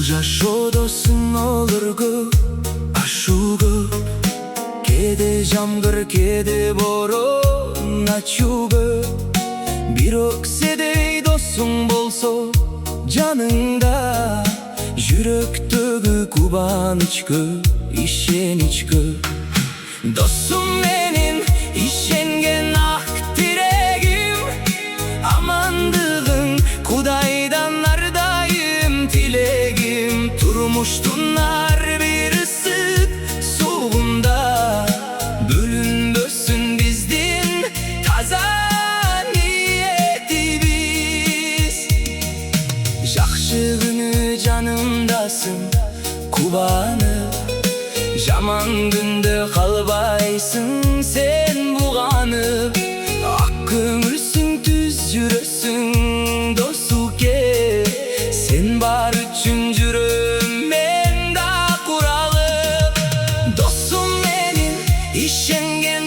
Жашоодосуң олорго ашууга кээде жамгыр кээде бороон ачууга бирок седей досуң болсо жаныңда жүрөктөгү кубанычкы ишеничкы досум менин ишенген ак тирегим амандыгың Кудайдан ардайым тилегим турмуштун ар бир ысык сугунда бөлүнбөсүн биздин таза ниетибиз жакшы күнү жанымдасың кубанып жаман күндө калбайсың сен буганып ак көңүлсүң түз жүрөсүң досуке сен бар үчүн жүрөм мен да куралып досум менин ишенген